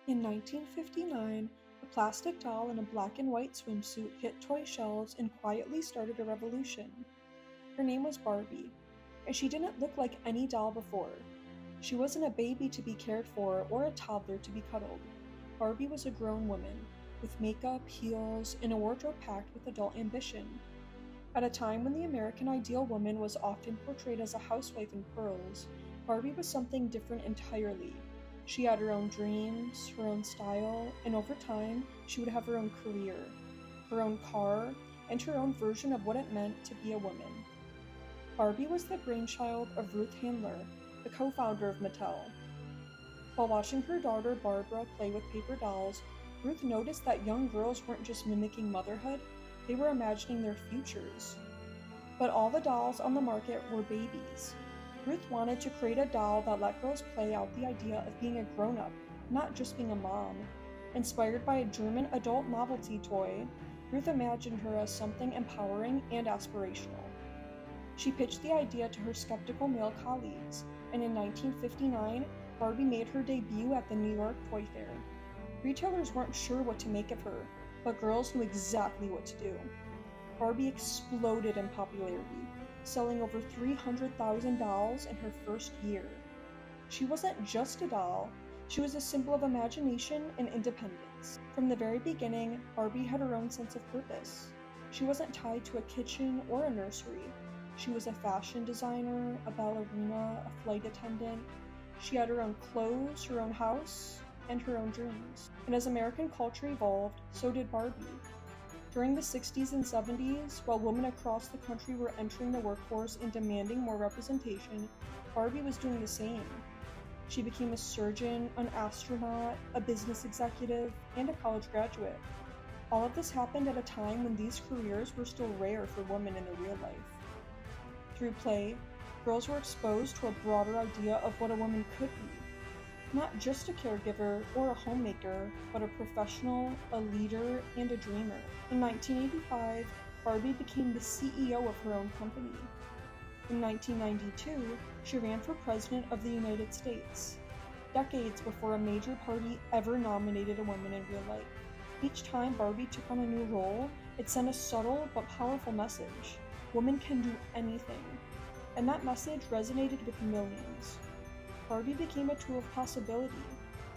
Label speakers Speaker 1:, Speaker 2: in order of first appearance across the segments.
Speaker 1: In 1959, a plastic doll in a black and white swimsuit hit toy shelves and quietly started a revolution. Her name was Barbie, and she didn't look like any doll before. She wasn't a baby to be cared for or a toddler to be cuddled. Barbie was a grown woman, with makeup, heels, and a wardrobe packed with adult ambition. At a time when the American ideal woman was often portrayed as a housewife in pearls, Barbie was something different entirely. She had her own dreams, her own style, and over time, she would have her own career, her own car, and her own version of what it meant to be a woman. Barbie was the brainchild of Ruth Handler, the co-founder of Mattel. While watching her daughter Barbara play with paper dolls, Ruth noticed that young girls weren't just mimicking motherhood, they were imagining their futures. But all the dolls on the market were babies. Ruth wanted to create a doll that let girls play out the idea of being a grown-up, not just being a mom. Inspired by a German adult novelty toy, Ruth imagined her as something empowering and aspirational. She pitched the idea to her skeptical male colleagues, and in 1959, Barbie made her debut at the New York Toy Fair. Retailers weren't sure what to make of her, but girls knew exactly what to do. Barbie exploded in popularity, selling over 300,000 dolls in her first year. She wasn't just a doll, she was a symbol of imagination and independence. From the very beginning, Barbie had her own sense of purpose. She wasn't tied to a kitchen or a nursery. She was a fashion designer, a ballerina, a flight attendant. She had her own clothes, her own house, and her own dreams. And as American culture evolved, so did Barbie. During the 60s and 70s, while women across the country were entering the workforce and demanding more representation, Barbie was doing the same. She became a surgeon, an astronaut, a business executive, and a college graduate. All of this happened at a time when these careers were still rare for women in their real life. Through play, girls were exposed to a broader idea of what a woman could be. Not just a caregiver or a homemaker, but a professional, a leader, and a dreamer. In 1985, Barbie became the CEO of her own company. In 1992, she ran for President of the United States, decades before a major party ever nominated a woman in real life. Each time Barbie took on a new role, it sent a subtle but powerful message. Women can do anything. And that message resonated with millions. Barbie became a tool of possibility.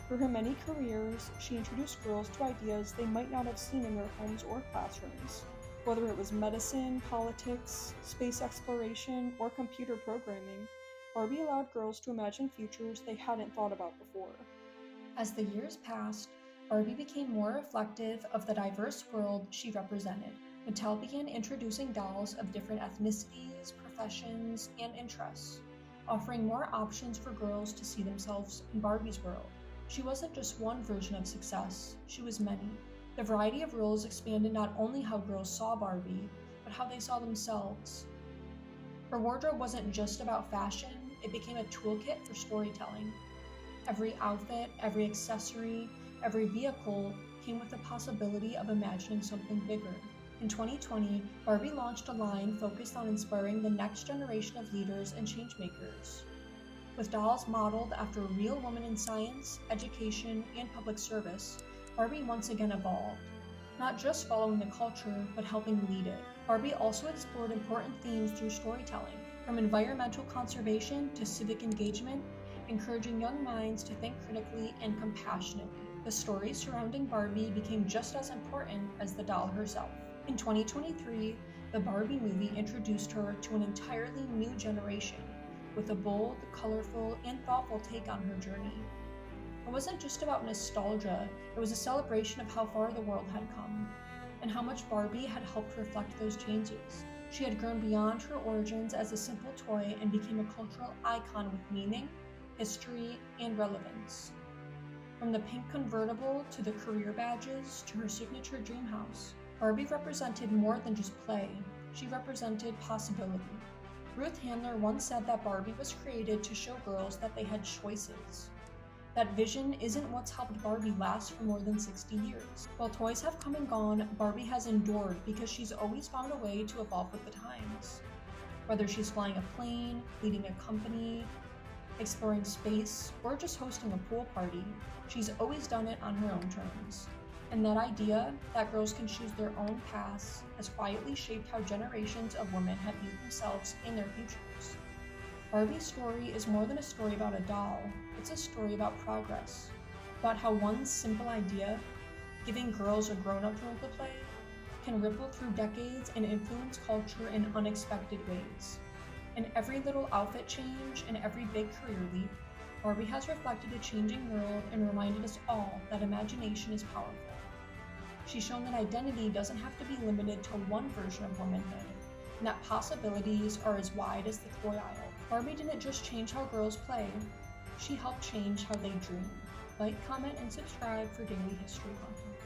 Speaker 1: For her many careers, she introduced girls to ideas they might not have seen in their homes or classrooms. Whether it was medicine, politics, space exploration, or computer programming, Barbie allowed girls to imagine futures they hadn't thought about before. As the years passed, Barbie became more reflective of the diverse world she represented. Mattel began introducing dolls of different ethnicities, professions, and interests, offering more options for girls to see themselves in Barbie's world. She wasn't just one version of success, she was many. The variety of roles expanded not only how girls saw Barbie, but how they saw themselves. Her wardrobe wasn't just about fashion, it became a toolkit for storytelling. Every outfit, every accessory, every vehicle came with the possibility of imagining something bigger. In 2020, Barbie launched a line focused on inspiring the next generation of leaders and changemakers. With dolls modeled after real women in science, education, and public service, Barbie once again evolved, not just following the culture, but helping lead it. Barbie also explored important themes through storytelling, from environmental conservation to civic engagement, encouraging young minds to think critically and compassionately. The stories surrounding Barbie became just as important as the doll herself. In 2023, the Barbie movie introduced her to an entirely new generation, with a bold, colorful, and thoughtful take on her journey. It wasn't just about nostalgia, it was a celebration of how far the world had come, and how much Barbie had helped reflect those changes. She had grown beyond her origins as a simple toy and became a cultural icon with meaning, history, and relevance. From the pink convertible to the career badges to her signature dream house, Barbie represented more than just play, she represented possibility. Ruth Handler once said that Barbie was created to show girls that they had choices. That vision isn't what's helped Barbie last for more than 60 years. While toys have come and gone, Barbie has endured because she's always found a way to evolve with the times. Whether she's flying a plane, leading a company, exploring space, or just hosting a pool party, she's always done it on her own terms. And that idea that girls can choose their own paths has quietly shaped how generations of women have viewed themselves in their futures. Barbie's story is more than a story about a doll, it's a story about progress, about how one simple idea, giving girls a grown-up role to play, can ripple through decades and influence culture in unexpected ways. In every little outfit change and every big career leap, Barbie has reflected a changing world and reminded us all that imagination is powerful. She's shown that identity doesn't have to be limited to one version of womanhood, and that possibilities are as wide as the toy aisle. Barbie didn't just change how girls play, she helped change how they dream. Like, comment, and subscribe for daily history content.